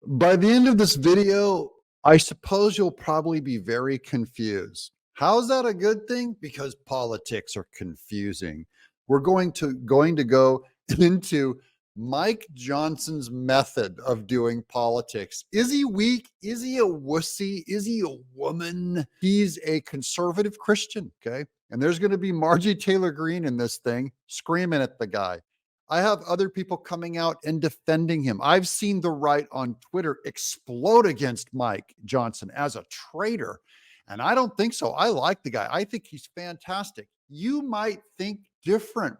By the end of this video, I suppose you'll probably be very confused. How is that a good thing? Because politics are confusing. We're going to go into Mike Johnson's method of doing politics. Is he weak? Is he a wussy? Is he a woman? He's a conservative Christian, okay? And there's going to be Marjorie Taylor Greene in this thing screaming at the guy. I have other people coming out and defending him. I've seen the right on Twitter explode against Mike Johnson as a traitor. And I don't think so. I like the guy. I think he's fantastic. You might think different.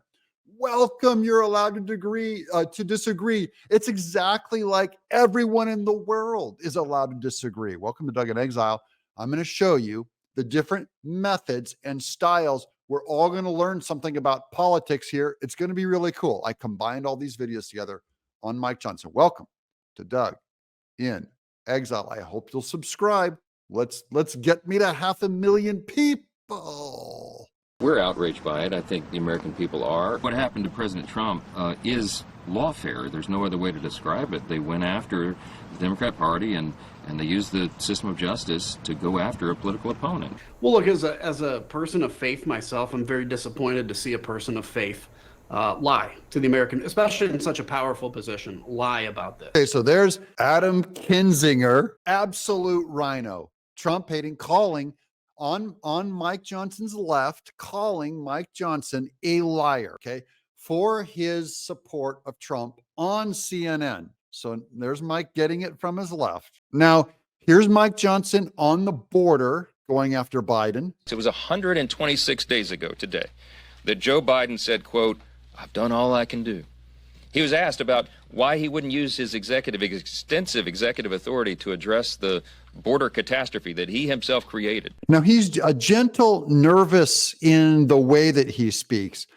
Welcome. You're allowed to disagree. It's exactly like everyone in the world is allowed to disagree. Welcome to Doug in Exile. I'm going to show you the different methods and styles. We're all going to learn something about politics here. It's going to be really cool. I combined all these videos together on Mike Johnson. Welcome to Doug in Exile. I hope you'll subscribe. Let's get me to 500,000 people. We're outraged by it. I think the American people are. What happened to President Trump is lawfare. There's no other way to describe it. They went after the Democrat Party and they used the system of justice to go after a political opponent. Well, look, as a person of faith myself, I'm very disappointed to see a person of faith lie to the American, especially in such a powerful position, lie about this. Okay, so there's Adam Kinzinger, absolute rhino, Trump hating, calling on Mike Johnson's left, calling Mike Johnson a liar, okay, for his support of Trump on CNN. So there's Mike getting it from his left. Now, here's Mike Johnson on the border going after Biden. It was 126 days ago today that Joe Biden said, quote, "I've done all I can do." He was asked about why he wouldn't use his extensive executive authority to address the border catastrophe that he himself created. Now, he's a gentle, nervous in the way that he speaks.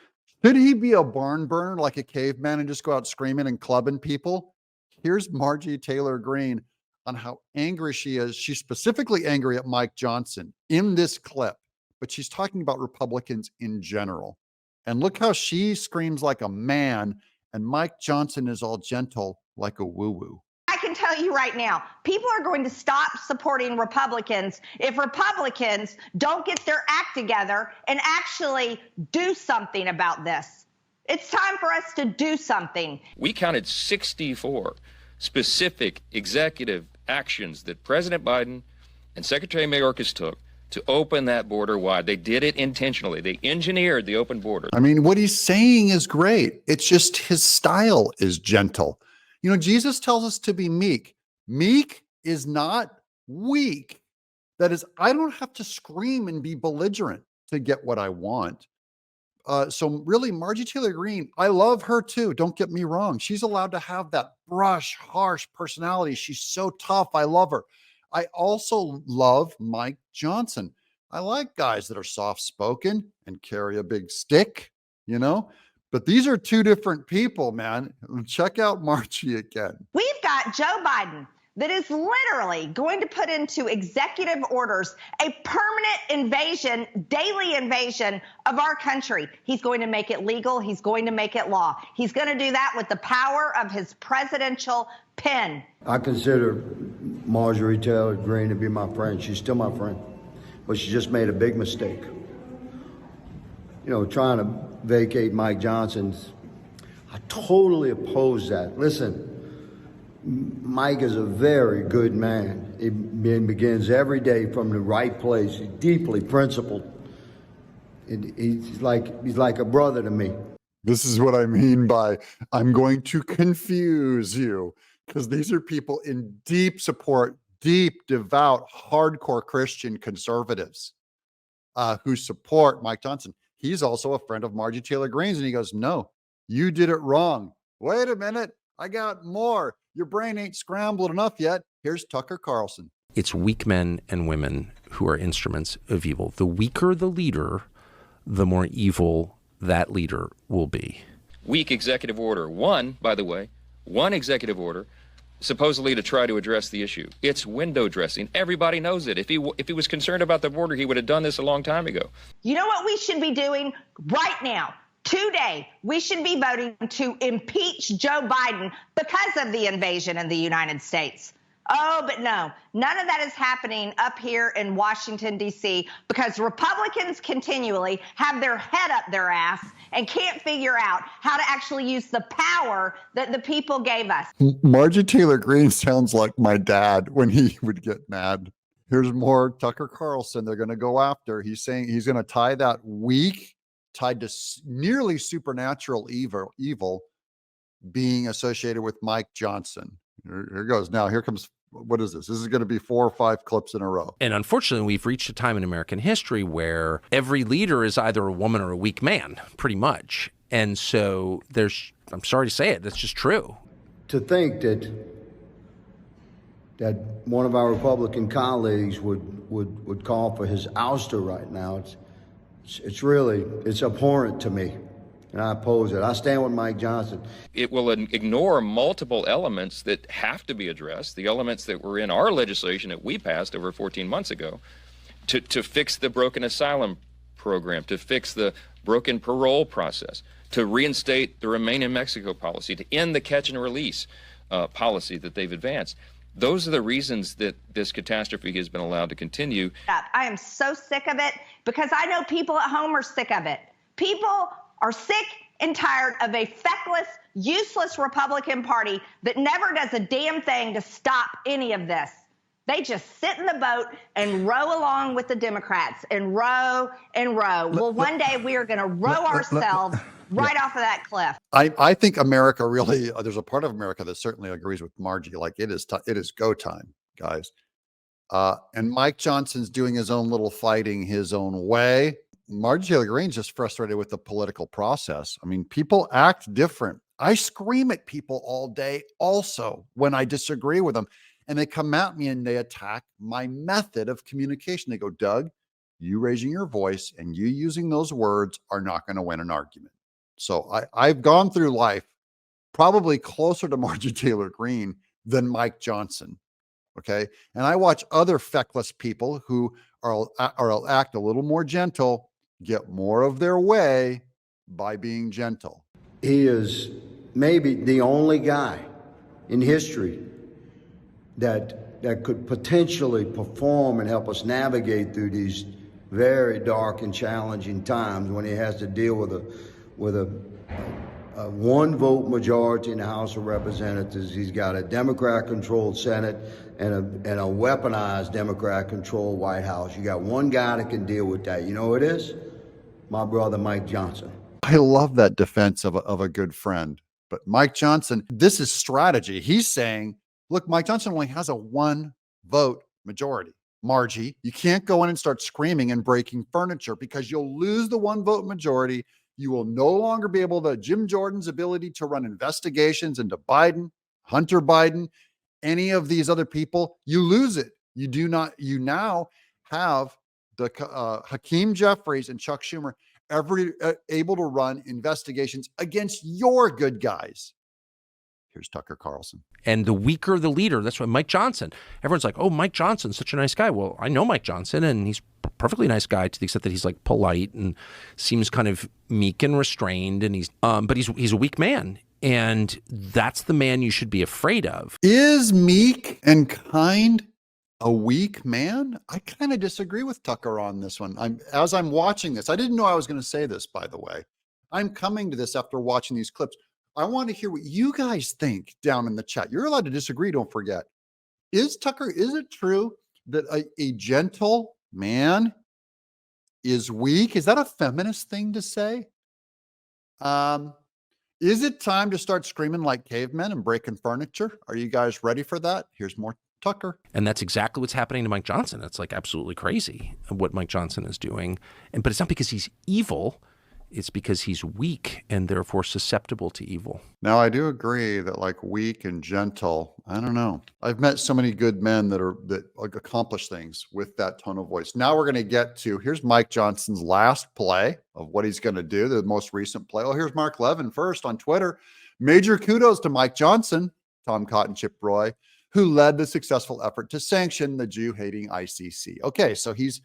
Should he be a barn burner like a caveman and just go out screaming and clubbing people? Here's Marjorie Taylor Greene on how angry she is. She's specifically angry at Mike Johnson in this clip, but she's talking about Republicans in general. And look how she screams like a man, and Mike Johnson is all gentle like a woo-woo. I can tell you right now, people are going to stop supporting Republicans if Republicans don't get their act together and actually do something about this. It's time for us to do something. We counted 64 specific executive actions that President Biden and Secretary Mayorkas took to open that border wide. They did it intentionally. They engineered the open border. I mean, what he's saying is great. It's just his style is gentle. You know, Jesus tells us to be meek. Meek is not weak. That is, I don't have to scream and be belligerent to get what I want. So really, Marjorie Taylor Greene, I love her too. Don't get me wrong. She's allowed to have that brush, harsh personality. She's so tough. I love her. I also love Mike Johnson. I like guys that are soft-spoken and carry a big stick, you know, but these are two different people, man. Check out Marjorie again. We've got Joe Biden that is literally going to put into executive orders a permanent invasion, daily invasion of our country. He's going to make it legal. He's going to make it law. He's going to do that with the power of his presidential pen. I consider Marjorie Taylor Greene to be my friend. She's still my friend, but she just made a big mistake. You know, trying to vacate Mike Johnson's, I totally oppose that. Listen, Mike is a very good man. He begins every day from the right place. He's deeply principled. He's like a brother to me. This is what I mean by I'm going to confuse you, because these are people in deep support, deep, devout, hardcore Christian conservatives who support Mike Johnson. He's also a friend of Marjorie Taylor Greene's, and he goes, "No, you did it wrong. Wait a minute. I got more. Your brain ain't scrambled enough yet." Here's Tucker Carlson. It's weak men and women who are instruments of evil. The weaker the leader, the more evil that leader will be. Weak executive order. One, by the way, one executive order supposedly to try to address the issue. It's window dressing. Everybody knows it. If he was concerned about the border, he would have done this a long time ago. You know what we should be doing right now? Today, we should be voting to impeach Joe Biden because of the invasion in the United States. Oh, but no, none of that is happening up here in Washington, D.C., because Republicans continually have their head up their ass and can't figure out how to actually use the power that the people gave us. Marjorie Taylor Greene sounds like my dad when he would get mad. Here's more Tucker Carlson. They're going to go after. He's saying he's going to tie that weak, tied to nearly supernatural evil being associated with Mike Johnson. Here goes. Now, here comes, what is this? This is going to be 4 or 5 clips in a row. And unfortunately, we've reached a time in American history where every leader is either a woman or a weak man, pretty much. And so I'm sorry to say it, that's just true. To think that one of our Republican colleagues would call for his ouster right now, it's abhorrent to me. And I oppose it. I stand with Mike Johnson. It will ignore multiple elements that have to be addressed, the elements that were in our legislation that we passed over 14 months ago, to fix the broken asylum program, to fix the broken parole process, to reinstate the Remain in Mexico policy, to end the catch and release policy that they've advanced. Those are the reasons that this catastrophe has been allowed to continue. I am so sick of it because I know people at home are sick of it. People are sick and tired of a feckless, useless Republican Party that never does a damn thing to stop any of this. They just sit in the boat and row along with the Democrats and row and row. Well, one day we are going to row ourselves right off of that cliff. I think America really, there's a part of America that certainly agrees with Margie. Like it is go time, guys. And Mike Johnson's doing his own little fighting his own way. Marjorie Taylor Greene's just frustrated with the political process. I mean, people act different. I scream at people all day also when I disagree with them. And they come at me and they attack my method of communication. They go, Doug, you raising your voice and you using those words are not going to win an argument. So I've gone through life probably closer to Marjorie Taylor Greene than Mike Johnson. Okay. And I watch other feckless people who are act a little more gentle, get more of their way by being gentle. He is maybe the only guy in history that could potentially perform and help us navigate through these very dark and challenging times when he has to deal with a one vote majority in the House of Representatives. He's got a Democrat-controlled Senate and a weaponized Democrat-controlled White House. You got one guy that can deal with that. You know who it is? My brother, Mike Johnson. I love that defense of a good friend. But Mike Johnson, this is strategy. He's saying, look, Mike Johnson only has a 1 vote majority. Margie, you can't go in and start screaming and breaking furniture because you'll lose the 1 vote majority. You will no longer be able to, Jim Jordan's ability to run investigations into Biden, Hunter Biden, any of these other people, you lose it. You now have the Hakeem Jeffries and Chuck Schumer able to run investigations against your good guys. Here's Tucker Carlson. And the weaker the leader, that's why Mike Johnson, everyone's like, oh, Mike Johnson's such a nice guy. Well, I know Mike Johnson, and he's a perfectly nice guy to the extent that he's like polite and seems kind of meek and restrained. And but he's a weak man. And that's the man you should be afraid of. Is meek and kind a weak man? I kind of disagree with Tucker on this one. As I'm watching this, I didn't know I was going to say this, by the way. I'm coming to this after watching these clips. I want to hear what you guys think down in the chat. You're allowed to disagree, don't forget. Is it true that a gentle man is weak? Is that a feminist thing to say? Is it time to start screaming like cavemen and breaking furniture? Are you guys ready for that? Here's more Tucker. And that's exactly what's happening to Mike Johnson. It's like absolutely crazy what Mike Johnson is doing. But it's not because he's evil. It's because he's weak and therefore susceptible to evil. Now, I do agree that like weak and gentle, I don't know. I've met so many good men that accomplish things with that tone of voice. Now we're going to get to, here's Mike Johnson's last play of what he's going to do, the most recent play. Oh, here's Mark Levin first on Twitter. Major kudos to Mike Johnson, Tom Cotton, Chip Roy, who led the successful effort to sanction the Jew-hating ICC. Okay, so he's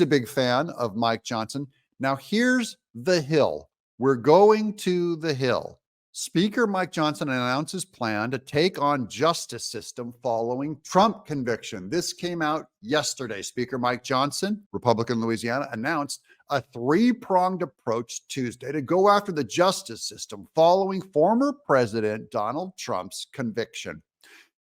a big fan of Mike Johnson. Now here's the Hill. We're going to the Hill. Speaker Mike Johnson announced his plan to take on justice system following Trump conviction. This came out yesterday. Speaker Mike Johnson, Republican Louisiana, announced a three-pronged approach Tuesday to go after the justice system following former President Donald Trump's conviction.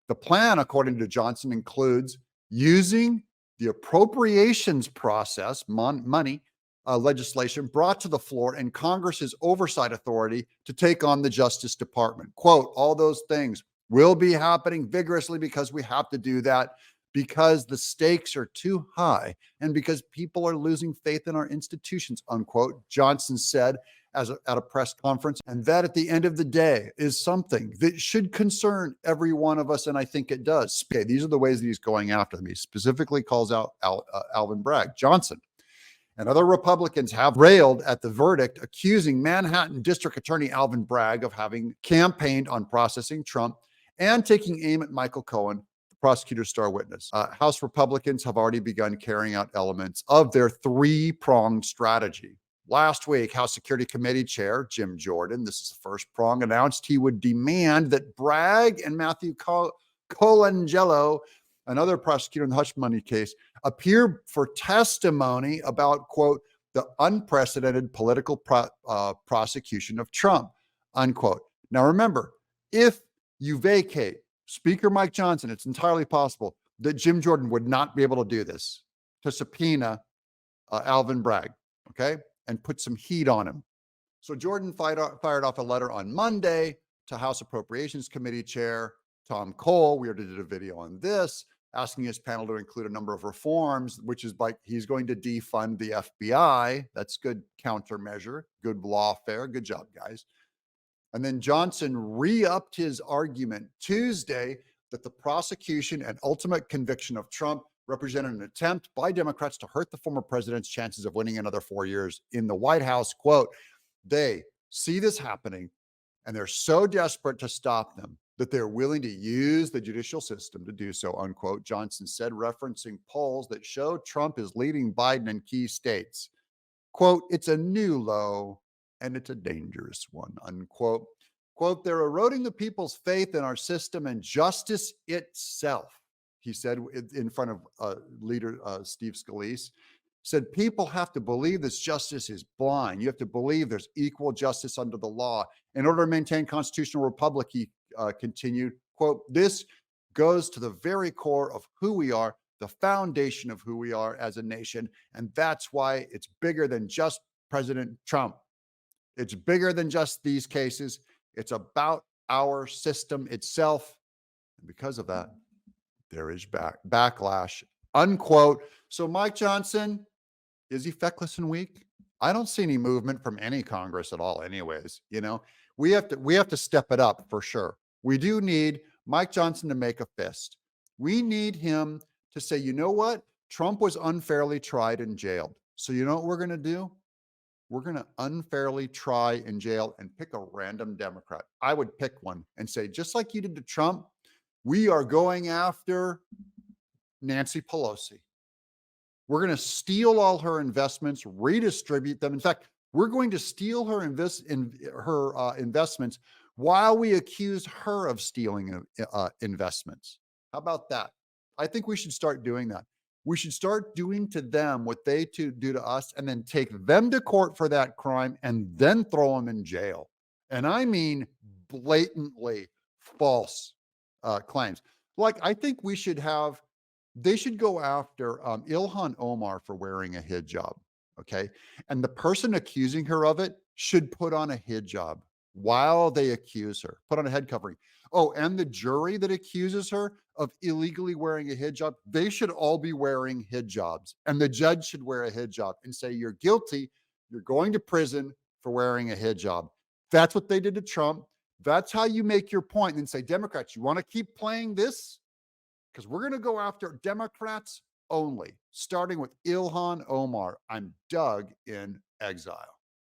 The plan, according to Johnson, includes using the appropriations process, money, legislation brought to the floor and Congress's oversight authority to take on the Justice Department. Quote, all those things will be happening vigorously because we have to do that, because the stakes are too high and because people are losing faith in our institutions, unquote, Johnson said at a press conference. And that at the end of the day is something that should concern every one of us. And I think it does. Okay, these are the ways that he's going after them. He specifically calls out Alvin Bragg. Johnson and other Republicans have railed at the verdict, accusing Manhattan District Attorney Alvin Bragg of having campaigned on processing Trump and taking aim at Michael Cohen, the prosecutor's star witness. House Republicans have already begun carrying out elements of their three-pronged strategy. Last week, House Security Committee Chair Jim Jordan, this is the first prong, announced he would demand that Bragg and Matthew Colangelo, another prosecutor in the hush money case, appear for testimony about, quote, the unprecedented political prosecution of Trump, unquote. Now, remember, if you vacate Speaker Mike Johnson, it's entirely possible that Jim Jordan would not be able to do this, to subpoena Alvin Bragg, okay, and put some heat on him. So Jordan fired off a letter on Monday to House Appropriations Committee Chair Tom Cole. We already did a video on this, asking his panel to include a number of reforms, which is like he's going to defund the FBI. That's good countermeasure, good lawfare. Good job, guys. And then Johnson re-upped his argument Tuesday that the prosecution and ultimate conviction of Trump represented an attempt by Democrats to hurt the former president's chances of winning another 4 years in the White House. Quote, they see this happening and they're so desperate to stop them that they're willing to use the judicial system to do so, unquote, Johnson said, referencing polls that show Trump is leading Biden in key states. Quote, it's a new low and it's a dangerous one, unquote. Quote, they're eroding the people's faith in our system and justice itself, he said in front of leader Steve Scalise. Said people have to believe this justice is blind. You have to believe there's equal justice under the law in order to maintain constitutional republic, he continued. Quote, this goes to the very core of who we are, the foundation of who we are as a nation. And that's why it's bigger than just President Trump. It's bigger than just these cases. It's about our system itself. And because of that, there is backlash, unquote. So Mike Johnson, is he feckless and weak? I don't see any movement from any Congress at all anyways. You know, we have to step it up for sure. We do need Mike Johnson to make a fist. We need him to say, you know what? Trump was unfairly tried and jailed. So you know what we're going to do? We're going to unfairly try and jail and pick a random Democrat. I would pick one and say, just like you did to Trump, we are going after Nancy Pelosi. We're going to steal all her investments, redistribute them. In fact, we're going to steal her investments while we accuse her of stealing investments. How about that? I think we should start doing that. We should start doing to them what they do to us and then take them to court for that crime and then throw them in jail. And I mean blatantly false claims. Like, I think they should go after Ilhan Omar for wearing a hijab, okay? And the person accusing her of it should put on a hijab while they accuse her, put on a head covering. Oh, and the jury that accuses her of illegally wearing a hijab, they should all be wearing hijabs. And the judge should wear a hijab and say, you're guilty, you're going to prison for wearing a hijab. That's what they did to Trump. That's how you make your point. And then say, Democrats, you want to keep playing this? Because we're going to go after Democrats only, starting with Ilhan Omar. I'm Doug in Exile.